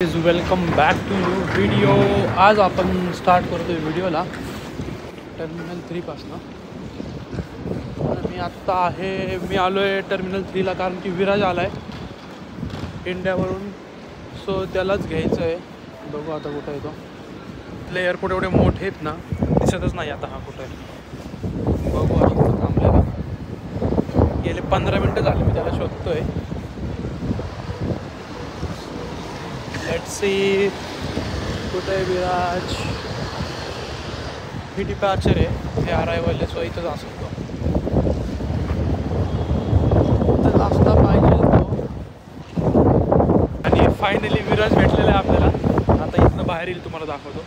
Welcome back to new video. आज आपण start करतोय व्हिडिओला टर्मिनल 3 पासनं. मी आलो आहे टर्मिनल 3ला कारण की विराज आला आहे इंडियावरून. सो त्यालाच घ्यायचं आहे. बघू आता कुठं आहे तो. आपले एअरपोर्ट एवढे मोठे आहेत ना, दिसतच नाही आता हा कुठं आहे. बघू आता थांबलेला. गेले 15 मिनटं झाले मी त्याला शोधतोय. लेट्स सी कुठे आहे विराज. ही डिपॅचर आहे, हे अरायवल आहे. सो इथंच असेल तो. इथंच असला पाहिजे तो. आणि फायनली विराज भेटलेला आहे आपल्याला. आता इथनं बाहेर येईल, तुम्हाला दाखवतो.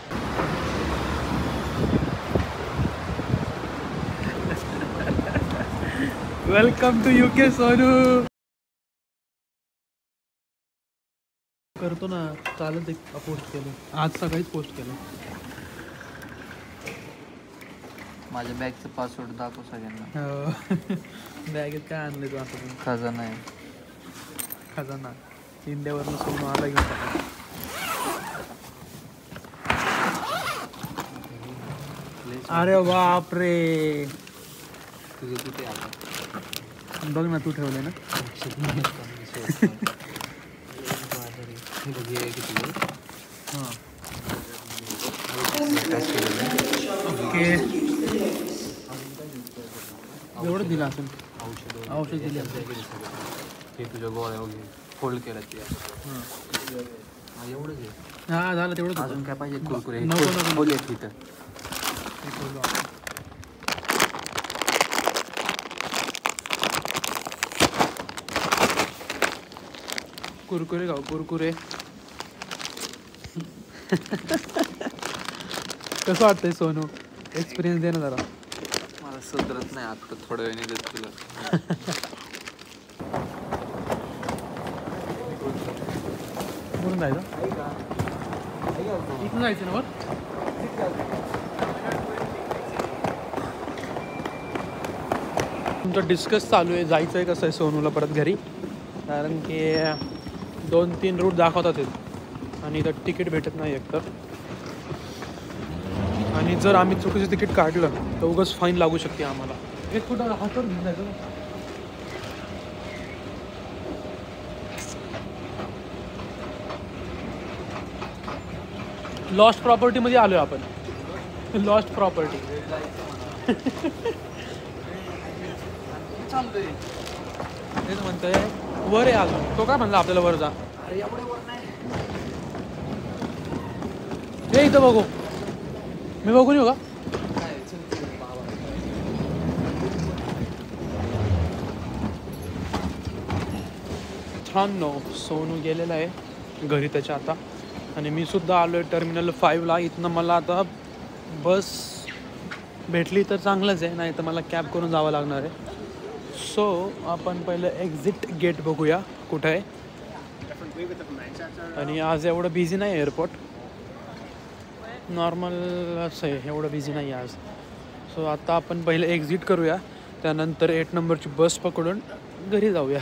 Welcome to UK Sonu. करतो ना, चालत एक पोस्ट केलं आज सकाळीच पोस्ट केलं. माझ्या बॅगचं पासवर्ड दाखव सगळ्यांना. बॅगेत काय आणलं तू आता? खजाना आहे. खजाना इंडियावरनं सोडून आला घेऊन. अरे बापरे, तुझं कुठे आता? बघ ना, तू ठेवले ना. हां ओके. एवढं दिलं असेल. औषध दिली हे तुझ्या गोळ्या वगैरे फोल्ड केलं ते. हां एवढंच आहे. हां झालं तेवढं. अजून काय पाहिजे? कुरकुरे नको बोल येत तिथं. कुरकुरे खाऊ कुरकुरे. कसं वाटतंय सोनू? एक्सपिरियन्स दे ना जरा. मला सुधरत नाही आता, थोड्या वेळाने देत तुला. बोलून जायचं इथून जायचं ना वर. तुमचं डिस्कस चालू आहे, जायचं आहे कसं आहे सोनूला परत घरी. कारण की 2-3 रूट दाखवतात आहेत आणि इथं तिकीट भेटत नाही एकतर. आणि जर आम्ही चुकीचं तिकीट काढलं तर उगाच फाईन लागू शकते आम्हाला. एक कुठं हातावर घेऊन जायचं. लॉस्ट प्रॉपर्टीमध्ये आलो आहे आपण. लॉस्ट प्रॉपर्टी तेच म्हणतोय. वर आहे अजून. तो काय म्हणला आपल्याला वर जा. हे इथं बघू, मी बघून येऊ का? छान नो. सोनू गेलेला आहे घरी त्याच्या आता. आणि मी सुद्धा आलो आहे टर्मिनल 5ला. इथनं मला आता बस भेटली तर चांगलंच आहे, नाही तर मला कॅब करून जावं लागणार आहे. सो आपण पहिलं एक्झिट गेट बघूया कुठं आहे. आणि आज एवढं बिझी नाही आहे एअरपोर्ट, नॉर्मल असं आहे, एवढं बिझी नाही आहे आज. सो आता आपण पहिलं एक्झिट करूया, त्यानंतर 8 नंबरची बस पकडून घरी जाऊया.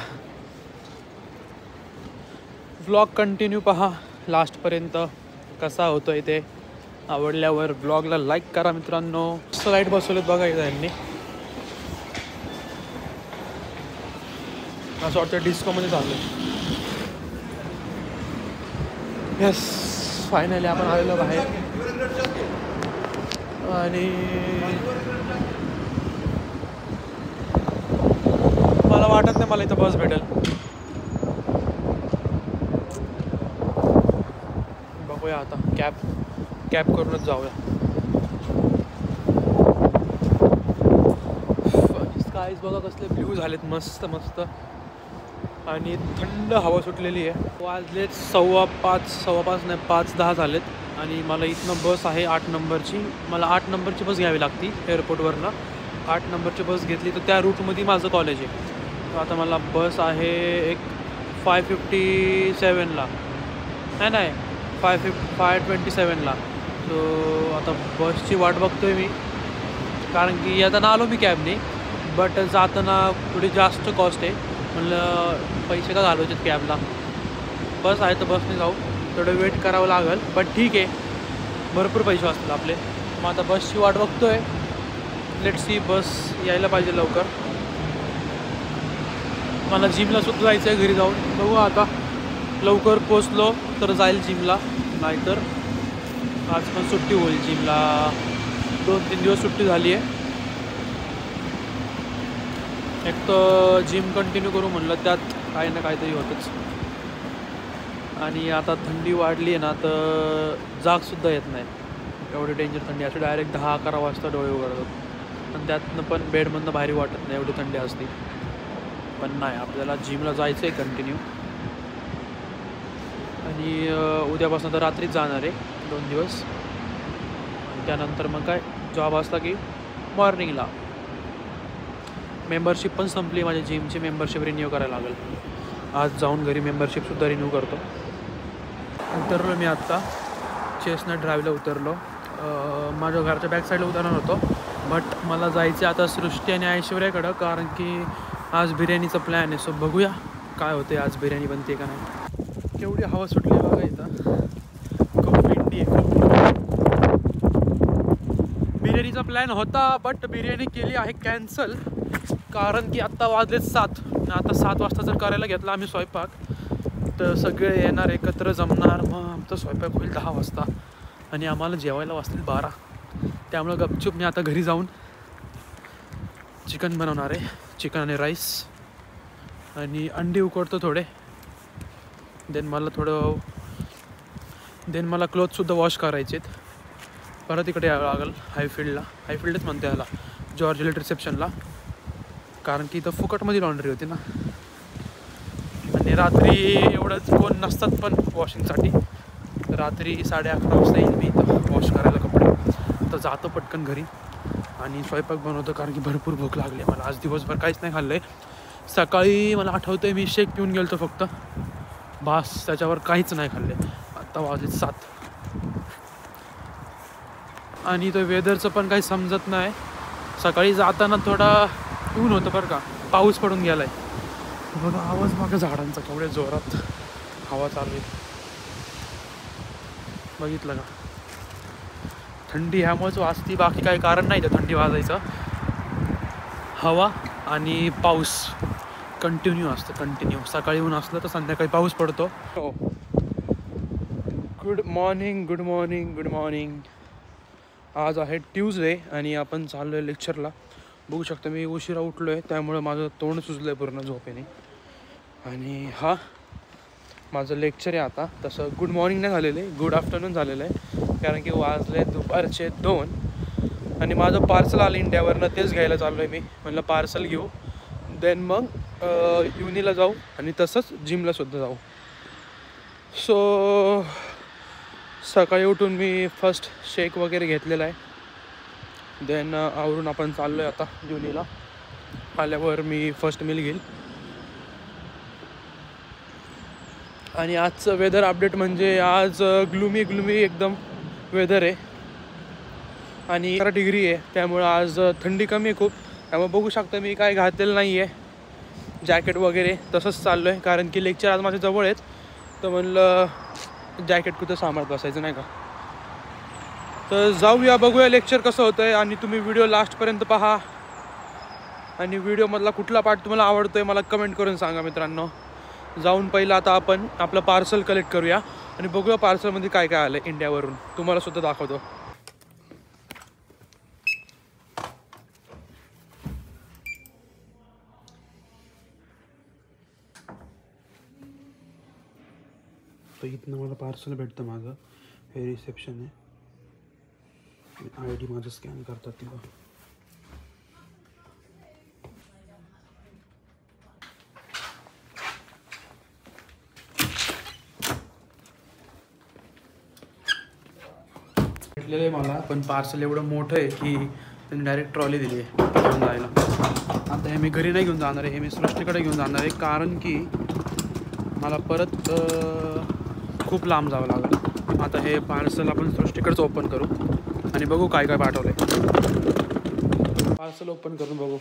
व्लॉग कंटिन्यू पहा लास्टपर्यंत. कसा होतो आहे ते. आवडल्यावर ब्लॉगला लाईक करा मित्रांनो. लाईट बसवलेत बघा इथं यांनी. असं वाटतं डिस्कोमध्ये चाललं. येस, फायनली आपण आलेलो बाहेर. आणि मला वाटत नाही मला इथं बस भेटेल. बघूया आता. कॅब करूनच जाऊया. स्कायज बघा कसले ब्ल्यू झालेत, मस्त मस्त. आणि थंड हवा सुटलेली आहे. वाजलेत 5:15 नाही 5:10 झालेत. आणि मला इथनं बस आहे 8 नंबरची. मला 8 नंबरची बस घ्यावी लागती एअरपोर्टवरनं. 8 नंबरची बस घेतली तर त्या रूटमध्ये माझं कॉलेज आहे. तर आता मला बस आहे एक 5:57ला. नाही 5:27ला. सो आता बसची वाट बघतोय मी. कारण की येताना आलो मी कॅबने, बट जाताना थोडी जास्त कॉस्ट आहे. म्हणलं पैसे का घालवायचे कॅबला. बस आहे तर बसने जाऊ. थोडं वेट करावं लागेल, पण ठीक आहे, भरपूर पैसे वाचतात आपले. मग आता बसची वाट बघतोय. लेट्स सी, बस यायला पाहिजे लवकर. मला जिमला सुद्धा जायचं आहे घरी जाऊन. बघू आता, लवकर पोचलो तर जाईल जिमला, नाहीतर आज पण सुट्टी होईल. जिमला 2-3 दिवस सुट्टी झाली आहे. एक तर जिम कंटिन्यू करू म्हणलं, त्यात काही ना काहीतरी होतंच. आणि आता थंडी वाढली आहे ना, तर जागसुद्धा येत नाही. एवढी डेंजर थंडी असते. डायरेक्ट 10-11 वाजता डोळे उघडतात आणि त्यातनं पण बेडमधनं बाहेर वाटत नाही, एवढी थंडी असते. पण नाही, आपल्याला जिमला जायचं आहे कंटिन्यू. आणि उद्यापासून तर रात्रीच जाणार आहे 2 दिवस. आणि त्यानंतर मग काय जॉब असला की मॉर्निंगला. मेंबरशिप पण संपली माझ्या जिमची. मेंबरशिप रिन्यू करायला लागेल. आज जाऊन घरी मेंबरशिपसुद्धा रिन्यू करतो. उतरलो मी आत्ता, चेस्टनट ड्राईव्हला उतरलो. माझ्या घरच्या बॅक साईडला उतरणार होतो, बट मला जायचं आता सृष्टी आणि ऐश्वर्याकडं, कारण की आज बिर्याणीचा प्लॅन आहे. सो बघूया काय होते, आज बिर्याणी बनते का नाही. केवढी हवा सुटली बघा इथं, खूप विंडी आहे. बिर्याणीचा प्लॅन होता, बट बिर्याणी केली आहे कॅन्सल, कारण की आत्ता वाजलेत 7. आता 7 वाजता जर करायला घेतला आम्ही स्वयंपाक, तर सगळे येणार, एकत्र जमणार. मग आमचा स्वयंपाक होईल 10 वाजता आणि आम्हाला जेवायला वाजतील 12. त्यामुळं गपचूप मी आता घरी जाऊन चिकन बनवणार आहे. चिकन आणि राईस आणि अंडी उकडतो थोडे. देन मला क्लोथसुद्धा वॉश करायचे आहेत. परत इकडे यावं लागेल हायफिल्डच म्हणते याला, जॉर्ज इलेट रिसेप्शनला, कारण की इथं फुकटमध्ये लॉन्ड्री होती ना. आणि रात्री एवढंच कोण नसतात पण वॉशिंगसाठी. रात्री 11:30 वाजता येईल मी इथं वॉश करायला कपडे. तर जातो पटकन घरी आणि स्वयंपाक बनवतो, कारण की भरपूर भूक लागली आहे मला. आज दिवसभर काहीच नाही खाल्लं आहे. सकाळी मला आठवतं आहे मी शेक पिऊन गेलो फक्त, बास, त्याच्यावर काहीच नाही खाल्ले. आत्ता वाजले 7. आणि तो वेदरचं पण काही समजत नाही. सकाळी जाताना थोडा ऊन होतं बरं का, पाऊस पडून गेला आहे. बघा आवाज मागं झाडांचा, केवढ्या जोरात हवा चालू आहे, बघितलं का. थंडी ह्यामुळेच वाजती, बाकी काही कारण नाही तर थंडी वाजायचं. हवा आणि पाऊस कंटिन्यू असतं, कंटिन्यू. सकाळी ऊन असलं तर संध्याकाळी पाऊस पडतो. Good morning. आज आहे ट्यूजडे आणि आपण चाललो आहे लेक्चरला. बघू शकता मी उशिरा उठलो आहे, त्यामुळं माझं तोंड सुजलं आहे पूर्ण झोपेने. आणि हा माझं लेक्चर आहे आता. तसं गुड मॉर्निंग नाही झालेलं आहे, गुड आफ्टरनून झालेलं आहे, कारण की वाजले दुपारचे 2. आणि माझं पार्सल आलं इंडियावरनं, तेच घ्यायला चाललो आहे मी. म्हणलं पार्सल घेऊ, देन मग युनीला जाऊ आणि तसंच जिमलासुद्धा जाऊ. सो सकाळी उठून मी फर्स्ट शेक वगैरे घेतलेला आहे. देन आवरून आपण चाललो आहे आता युनीला. आल्यावर मी फर्स्ट मील घेईल. आणि आजचं वेदर अपडेट म्हणजे आज ग्लुमी एकदम वेदर आहे. आणि 11 डिग्री आहे, त्यामुळं आज थंडी कमी आहे खूप. त्यामुळे बघू शकता मी काय घातलेलं नाही आहे, जॅकेट वगैरे. तसंच चाललो आहे, कारण की लेक्चर आज माझ्या जवळ आहेत, तर म्हणलं जॅकेट कुठं सांभाळत बसायचं नाही का. तर जाऊया, बघूया लेक्चर कसं होतं आहे. आणि तुम्ही व्हिडिओ लास्टपर्यंत पहा. आणि व्हिडिओमधला कुठला पार्ट तुम्हाला आवडतो आहे मला कमेंट करून सांगा मित्रांनो. जाऊन पहिलं आता आपण आपलं पार्सल कलेक्ट करूया आणि बघूया पार्सलमध्ये काय काय आलं आहे इंडियावरून. तुम्हाला सुद्धा दाखवतो. तर इथनं मला पार्सल भेटतं माझं. हे रिसेप्शन आहे. ID माझं स्कॅन करतात तिला. भेटलेलं आहे मला, पण पार्सल एवढं मोठं आहे की त्यांनी डायरेक्ट ट्रॉली दिली आहे घेऊन जायला. आता हे मी घरी नाही घेऊन जाणार आहे, हे मी सृष्टीकडे घेऊन जाणार आहे, कारण की मला परत खूप लांब जावं लागेल. आता हे पार्सल आपण सृष्टीकडेच ओपन करू आणि बघू काय काय पाठवलं आहे. पार्सल ओपन करून बघू.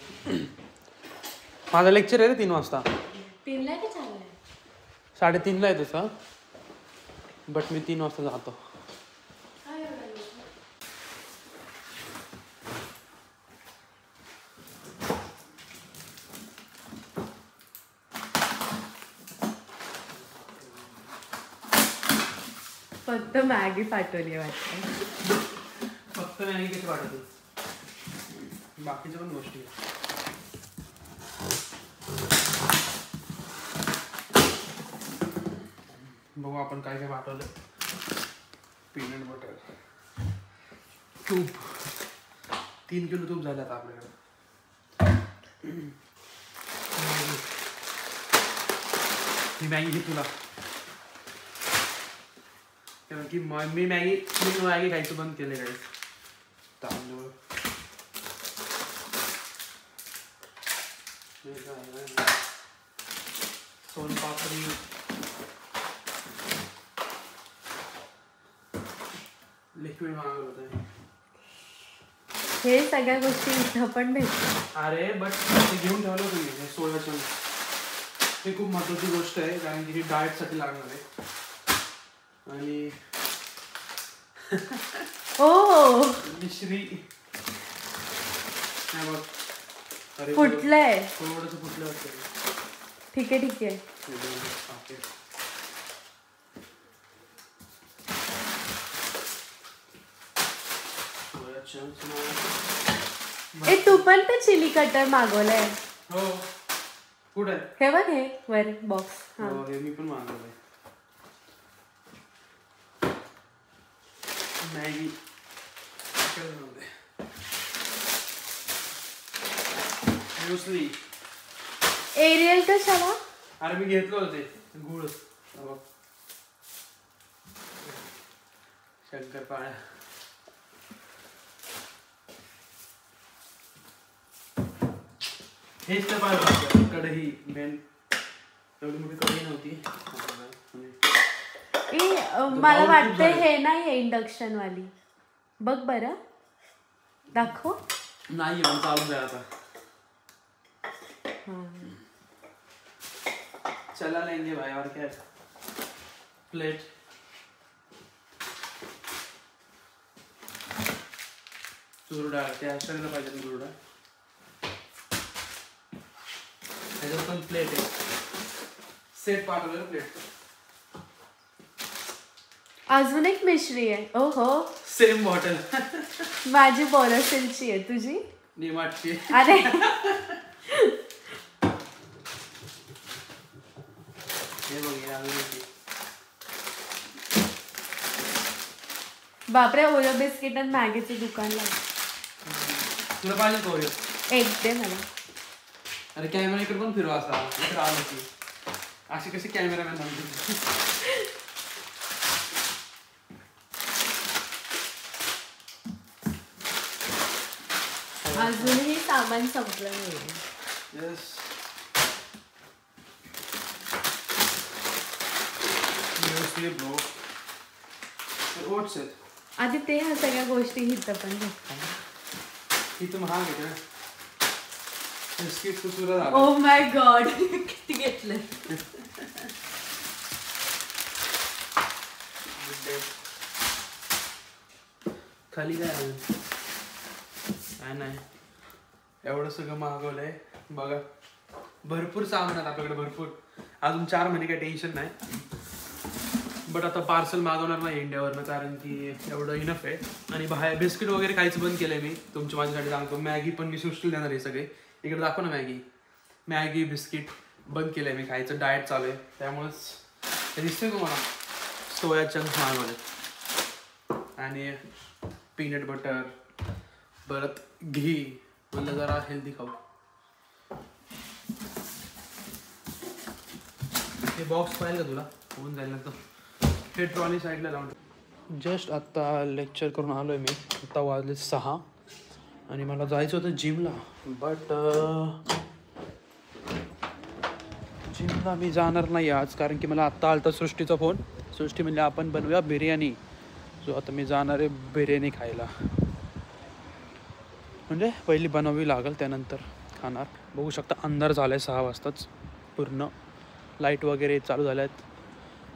माझा लेक्चर आहे रे 3 वाजता. 3ला की चाललंय? 3:30ला आहे तसं. बट मी 3 वाजता जातो. फक्त मॅगी पाठवली वाटतं. फक्त मॅगी कशी वाटत बाकीच्या पण गोष्टी बघू आपण काय काय पाठवलं. पीनट बटर, तूप, 3 किलो तूप झालं आता आपल्याकडे. ही मॅगी घे तुला, कारण की मी मॅगी खायचं बंद केले काय तांदूळ. सोनपापडी, लिक्विड मागवलं होतं. हे सगळ्या गोष्टी इथं पण भेटतात. अरे बट ते घेऊन ठेवलं होतं मी हे सोया चंक्स. हे खूप महत्त्वाची गोष्ट आहे कारण की ही डाएटसाठी लागणार आहे. आणि ओ मिश्री बघ. अरे फुटलंय. थोडंसं फुटलं असतं. ठीक आहे ठीक आहे. ए तू पण तर चिली कटर मागवलंय. हो कुठे आहे? हे बघ हे वर बॉक्स. हो हे मी पण मागवलंय. Maggi muesli. एरियल कशाला? अरे मी घेतलं होते गुळ. शंकरपाळ्या. हेच तर पाहिजे. कढई मेन एवढी मोठी कढई नव्हती. मला वाटतं हे नाही इंडक्शन वाली. बघ बरं दाखव. नाही चालू आहे आता. चला लेंगे भाई और क्या. प्लेट तूर डाळ ते असायला पाहिजे. तूर डाळ त्याच्यात पण प्लेट आहे. सेट पाठवलं प्लेट. अजून एक मिश्री आहे. ओहो सेम बॉटल. माझी बोरोसिलची आहे. तुझी डीमार्टची. अरे हे बघ बापरे. ओरिओ बिस्किट आणि मॅगीचं दुकान लागलं. तुला पाहिजे का ओरिओ? एक दे मला. अरे कॅमेरा इकडे पण फिरवा असा. इकडे आलो की अशी कशी कॅमेरामॅन म्हणते. अजूनही सामान संपलं नाही. येस. ब्रो ओट्स आहेत. आधी ते ह्या सगळ्या गोष्टी इथं पण भेटतात. इथं महाग आहे का बिस्किट सुद्धा झालं. ओ माय गॉड किती घेतलं. खाली काय नाही एवढं सगळं मागवलंय बघा. भरपूर सामान आहे आपल्याकडे. भरपूर. अजून 4 महिने काही टेन्शन नाही. बट आता पार्सल मागवणार नाही इंडियावरनं कारण की एवढं इनफ आहे. आणि बाहेर बिस्किट वगैरे काहीच बंद केलंय मी. तुमच्या माझ्यासाठी सांगतो. मॅगी पण मी सृष्टीला देणार आहे सगळे. इकडे दाखव ना मॅगी बिस्किट बंद केलंय मी खायचं. डाएट चालू आहे त्यामुळेच दिसतंय तुम्हाला. सोया चंक्स मागवले आणि पीनट बटर परत घी. म्हणलं जरा हेल्दी खाऊ. हे बॉक्स पाहिजे का तुला? होऊन जाईल ना. हे ट्रॉली साईडला लावून. जस्ट आत्ता लेक्चर करून आलो आहे मी. आत्ता वाजले 6 आणि मला जायचं होतं जिमला. बट जिमला मी जाणार नाही आज कारण की मला आत्ता आलता सृष्टीचा फोन. सृष्टी म्हणजे आपण बनवूया बिर्याणी. सो आता मी जाणार आहे बिर्याणी खायला. म्हणजे पहिली बनवावी लागेल त्यानंतर खाणार. बघू शकता अंधार झाला आहे 6 वाजताच. पूर्ण लाईट वगैरे चालू झाल्या आहेत.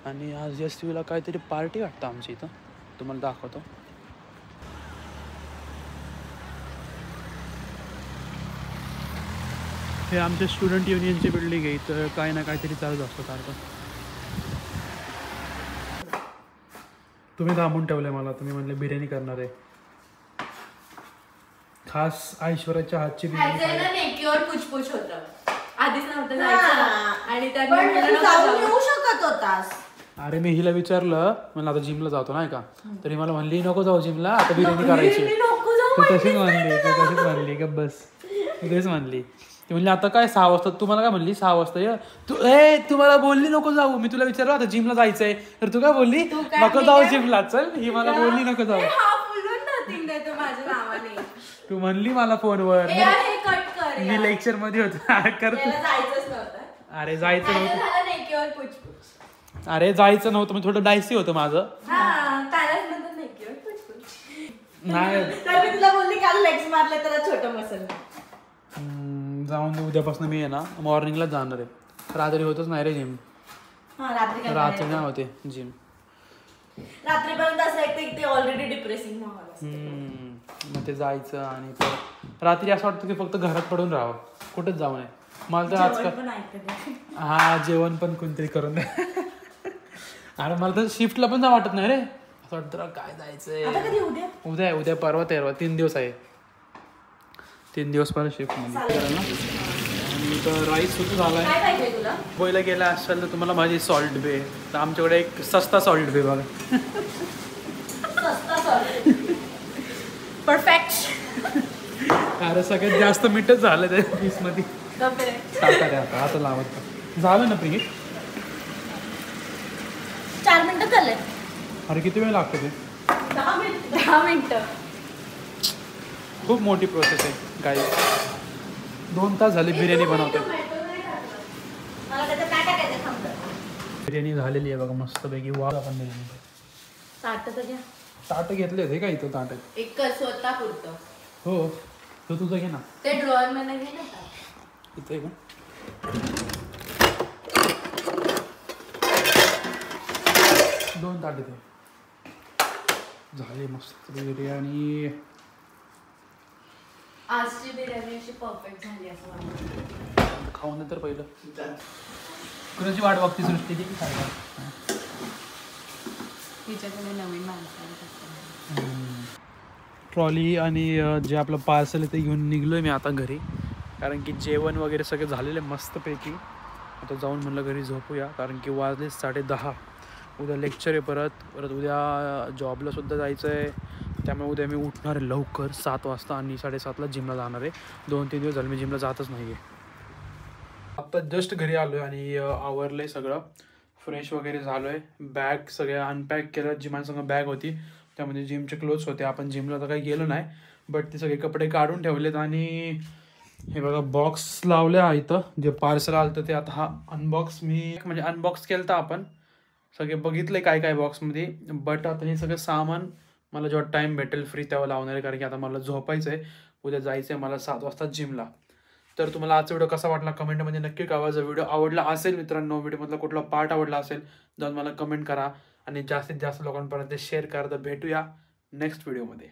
आणि आज यशवीला काहीतरी पार्टी वाटतं आमची इथं, तुम्हाला दाखवतो. हे आमच्या स्टुडंट युनियनची बिल्डिंग आहे. इथं काही ना काहीतरी चालू असतं सारखं. तुम्ही थांबून ठेवलंय मला, तुम्ही म्हणले बिर्याणी करणार आहे. खास ऐश्वर्याच्या हातची बिर्याणी. नेकीवर पुछपुछ होतं, आधीच नव्हतं जायचं आणि येऊ शकत होतास. अरे मी हिला विचारलं, म्हणलं आता जिमला जातो नाही का, तरी मला म्हणली नको जाऊ जिमला, आता बिर्याणी करायची. तू तशीच म्हणली का बस, तेच म्हणली. ती म्हणली आता काय 6 वाजता, तुम्हाला काय म्हणली 6 वाजता ये तू मला बोलली नको जाऊ. मी तुला विचारलं आता जिमला जायचंय, तर तू काय बोलली नको जाऊ जिमला. चल, ही मला बोलली नको जाऊ. तू म्हणली मला फोनवर, मी लेक्चर मध्ये होतो करतो. अरे जायचं नव्हतं, अरे जायचं नव्हतं, मी थोडं डायसी होतं माझं. नाही तुला बोलली काल लेग्स मारले तर छोटं मसल. जाऊन उद्यापासून मी आहे ना मॉर्निंगला जाणार आहे. रात्री होतच नाही रे जिम, रात्री नाही होते जिम. रात्रीपर्यंत असं एक ते ऑलरेडी डिप्रेसिंग मग ते जायचं आणि रात्री असं वाटतं की फक्त घरात पडून राहावं, कुठेच जाऊ नये. मला तर आजकाल हा जेवण पण कोणतरी करून द्या. आणि मला तर शिफ्टला पण जा वाटत नाही रे, असं वाटतं काय जायचंय. उद्या परवा 13 3 दिवस आहे. 3 दिवस परत शिफ्ट मध्ये ना. आणि तर राईस सुद्धा झालाय. मुंबईला गेला असाल तर तुम्हाला माझी सॉल्ट बे, तर आमच्याकडे एक सस्ता सॉल्ट बे बघा. परफेक्ट. अरे सगळ्यात जास्त मीठच झालं त्या पीस मध्ये. आता लावत झालं ना प्रीत. 4 मिनिटं झाले. अरे किती वेळ लागतो ते? 10 मिनिटं. खूप मोठी प्रोसेस आहे गाई. 2 तास झाले बिर्याणी बनवतोय. बिर्याणी झालेली आहे बघा मस्तपैकी. वा आपण बिर्याणी ताट घेतले होते का इथं ताट एक स्वतः पुरतं. हो तो तुझं घे ना, ते ड्रॉअर मध्ये घे ना. इथे का 2 ताट इथे झाले. मस्त बिर्याणी. आजची बिर्याणी अशी परफेक्ट झाली असं वाटतं. खाऊन तर पहिलं कुणाची वाट बघती सृष्टी ती काय तिच्याकडे नवीन माणसं. ट्रॉली आणि जे आपलं पार्सल आहे ते घेऊन निघलोय मी आता घरी, कारण की जेवण वगैरे सगळं झालेलं आहे मस्तपैकी. आता जाऊन म्हणलं घरी झोपूया, कारण की वाजले 10:30. उद्या लेक्चर आहे परत उद्या जॉबला सुद्धा जायचं आहे. त्यामुळे उद्या मी उठणार आहे लवकर 7 वाजता आणि 7:30ला जिमला जाणार आहे. 2-3 दिवस झाले मी जिमला जातच नाही आहे. आत्ता जस्ट घरी आलो आहे आणि आवरलं आहे सगळं, फ्रेश वगैरे झालो आहे. बॅग सगळ्या अनपॅक केलं. जिमांसंग बॅग होती त्यामध्ये जिमचे क्लोथ्स होते. आपण जिमला तर काही गेलो नाही, बट ते सगळे कपडे काढून ठेवलेत. आणि हे बघा बॉक्स लावले आहे इथं, जे पार्सल आलं तर ते आता हा अनबॉक्स मी म्हणजे अनबॉक्स केलं तर आपण सगळे बघितले काय काय बॉक्समध्ये. बट आता हे सगळं सामान मला जेव्हा टाईम भेटेल फ्री तेव्हा लावणार आहे, कारण की आता मला झोपायचं आहे. उद्या जायचं आहे मला 7 वाजता जिमला. तर तुम्हाला आजचा व्हिडिओ कसा वाटला कमेंटमध्ये नक्की कळवा. जर व्हिडिओ आवडला असेल मित्रांनो, व्हिडिओमधला कुठला पार्ट आवडला असेल जाऊन मला कमेंट करा आणि जास्तीत जास्त लोकांपर्यंत शेअर करा. तर भेटूया नेक्स्ट व्हिडिओमध्ये.